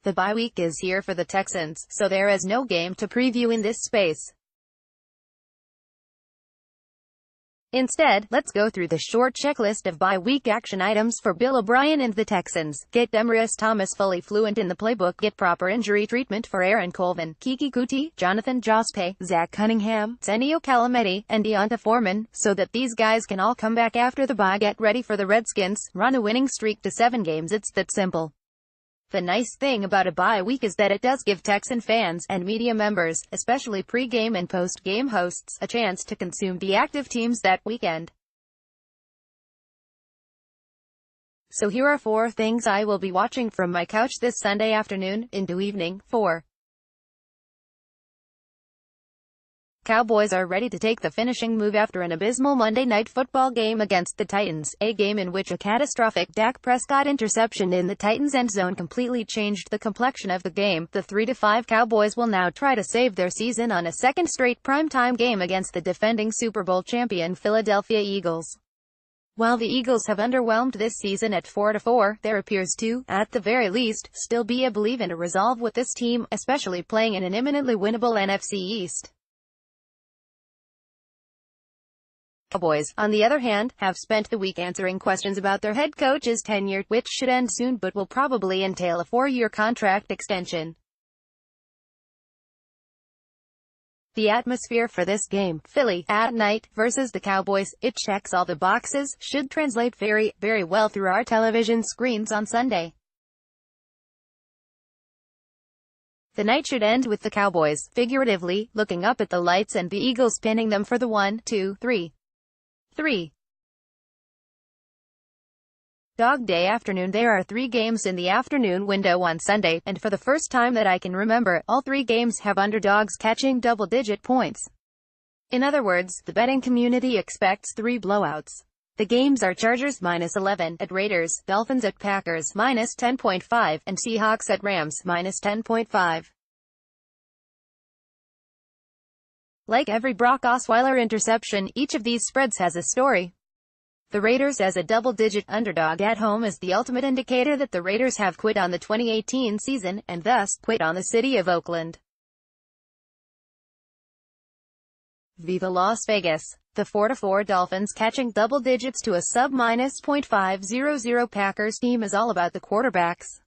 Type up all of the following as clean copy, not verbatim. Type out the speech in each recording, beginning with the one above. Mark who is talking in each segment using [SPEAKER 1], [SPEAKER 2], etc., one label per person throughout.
[SPEAKER 1] The bye week is here for the Texans, so there is no game to preview in this space. Instead, let's go through the short checklist of bye-week action items for Bill O'Brien and the Texans. Get Demaryius Thomas fully fluent in the playbook. Get proper injury treatment for Aaron Colvin, Kiki Kuti, Jonathan Jospe, Zach Cunningham, Senio Calameti, and Deonta Foreman, so that these guys can all come back after the bye. Get ready for the Redskins. Run a winning streak to 7 games. It's that simple. The nice thing about a bye week is that it does give Texan fans, and media members, especially pre-game and post-game hosts, a chance to consume the active teams that weekend. So here are 4 things I will be watching from my couch this Sunday afternoon into evening. 4. Cowboys are ready to take the finishing move after an abysmal Monday Night Football game against the Titans, a game in which a catastrophic Dak Prescott interception in the Titans' end zone completely changed the complexion of the game. The 3-5 Cowboys will now try to save their season on a second straight primetime game against the defending Super Bowl champion Philadelphia Eagles. While the Eagles have underwhelmed this season at 4-4, there appears to, at the very least, still be a belief and a resolve with this team, especially playing in an imminently winnable NFC East. Cowboys, on the other hand, have spent the week answering questions about their head coach's tenure, which should end soon but will probably entail a 4-year contract extension. The atmosphere for this game, Philly, at night, versus the Cowboys, it checks all the boxes, should translate very, very well through our television screens on Sunday. The night should end with the Cowboys, figuratively, looking up at the lights and the Eagles pinning them for the 1-2-3. Dog Day afternoon. There are 3 games in the afternoon window on Sunday, and for the first time that I can remember, all 3 games have underdogs catching double-digit points. In other words, the betting community expects 3 blowouts. The games are Chargers -11 at Raiders, Dolphins at Packers -10.5, and Seahawks at Rams -10.5. Like every Brock Osweiler interception, each of these spreads has a story. The Raiders as a double-digit underdog at home is the ultimate indicator that the Raiders have quit on the 2018 season, and thus, quit on the city of Oakland. Viva Las Vegas. The 4-4 Dolphins catching double digits to a sub -.500 Packers team is all about the quarterbacks.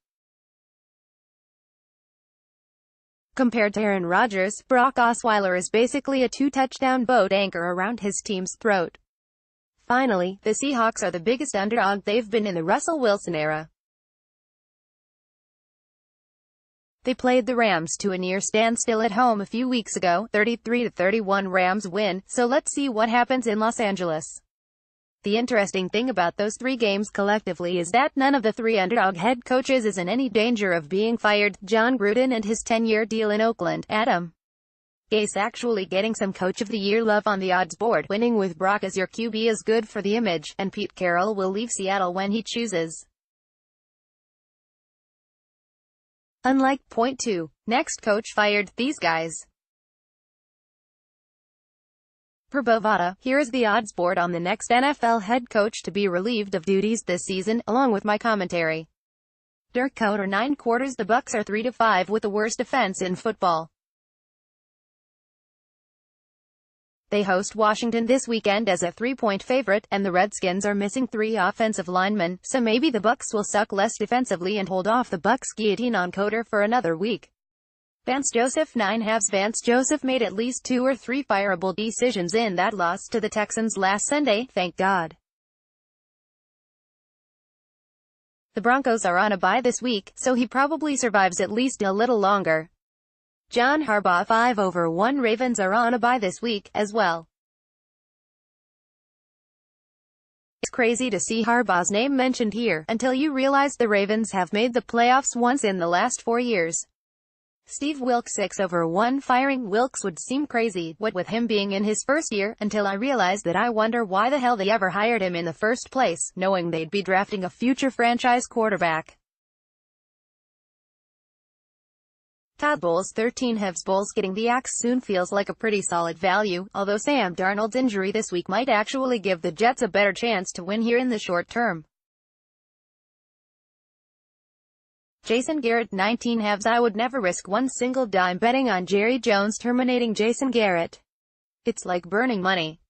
[SPEAKER 1] Compared to Aaron Rodgers, Brock Osweiler is basically a 2-touchdown boat anchor around his team's throat. Finally, the Seahawks are the biggest underdog they've been in the Russell Wilson era. They played the Rams to a near standstill at home a few weeks ago, 33-31 Rams win, so let's see what happens in Los Angeles. The interesting thing about those 3 games collectively is that none of the 3 underdog head coaches is in any danger of being fired. John Gruden and his 10-year deal in Oakland, Adam Gase actually getting some Coach of the Year love on the odds board. Winning with Brock as your QB is good for the image, and Pete Carroll will leave Seattle when he chooses. Unlike point 2, next coach fired, these guys. Per Bovada, here is the odds board on the next NFL head coach to be relieved of duties this season, along with my commentary. Dirk Koetter 9 quarters. The Bucs are 3-5 with the worst defense in football. They host Washington this weekend as a 3-point favorite, and the Redskins are missing 3 offensive linemen, so maybe the Bucs will suck less defensively and hold off the Bucs' guillotine on Koetter for another week. Vance Joseph 9/2. Vance Joseph made at least 2 or 3 fireable decisions in that loss to the Texans last Sunday, thank God. The Broncos are on a bye this week, so he probably survives at least a little longer. John Harbaugh 5/1 Ravens are on a bye this week, as well. It's crazy to see Harbaugh's name mentioned here, until you realize the Ravens have made the playoffs once in the last 4 years. Steve Wilks 6/1 Firing Wilks would seem crazy, what with him being in his first year, until I realized that I wonder why the hell they ever hired him in the first place, knowing they'd be drafting a future franchise quarterback. Todd Bowles 13/2 Bowles getting the axe soon feels like a pretty solid value, although Sam Darnold's injury this week might actually give the Jets a better chance to win here in the short term. Jason Garrett, 19 halves. I would never risk one single dime betting on Jerry Jones terminating Jason Garrett. It's like burning money.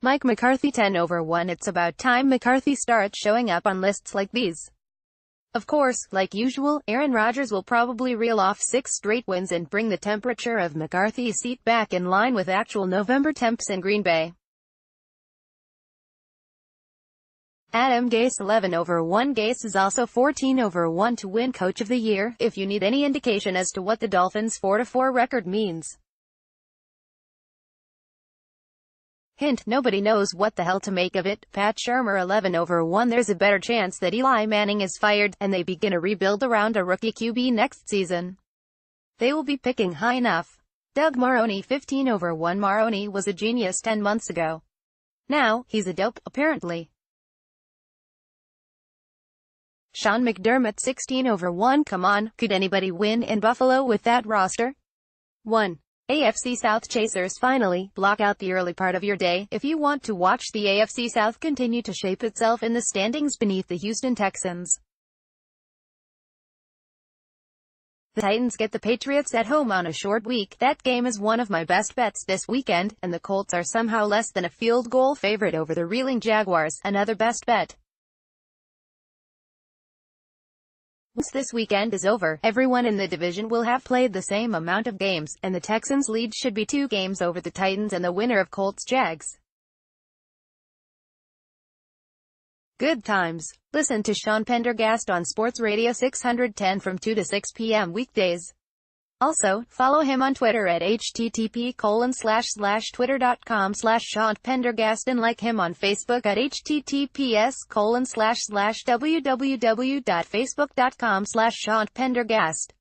[SPEAKER 1] Mike McCarthy, 10/1. It's about time McCarthy starts showing up on lists like these. Of course, like usual, Aaron Rodgers will probably reel off 6 straight wins and bring the temperature of McCarthy's seat back in line with actual November temps in Green Bay. Adam Gase, 11/1. Gase is also 14/1 to win Coach of the Year, if you need any indication as to what the Dolphins' 4-4 record means. Hint, nobody knows what the hell to make of it. Pat Shurmur, 11/1. There's a better chance that Eli Manning is fired, and they begin a rebuild around a rookie QB next season. They will be picking high enough. Doug Marrone, 15/1. Marrone was a genius 10 months ago. Now, he's a dope, apparently. Sean McDermott, 16/1. Come on, could anybody win in Buffalo with that roster? 1. AFC South chasers. Finally, block out the early part of your day if you want to watch the AFC South continue to shape itself in the standings beneath the Houston Texans. The Titans get the Patriots at home on a short week. That game is one of my best bets this weekend, and the Colts are somehow less than a field goal favorite over the reeling Jaguars, another best bet. Once this weekend is over, everyone in the division will have played the same amount of games, and the Texans' lead should be 2 games over the Titans and the winner of Colts-Jags. Good times. Listen to Sean Pendergast on Sports Radio 610 from 2 to 6 p.m. weekdays. Also, follow him on Twitter at http://twitter.com/Sean Pendergast and like him on Facebook at https://www.facebook.com/Sean Pendergast.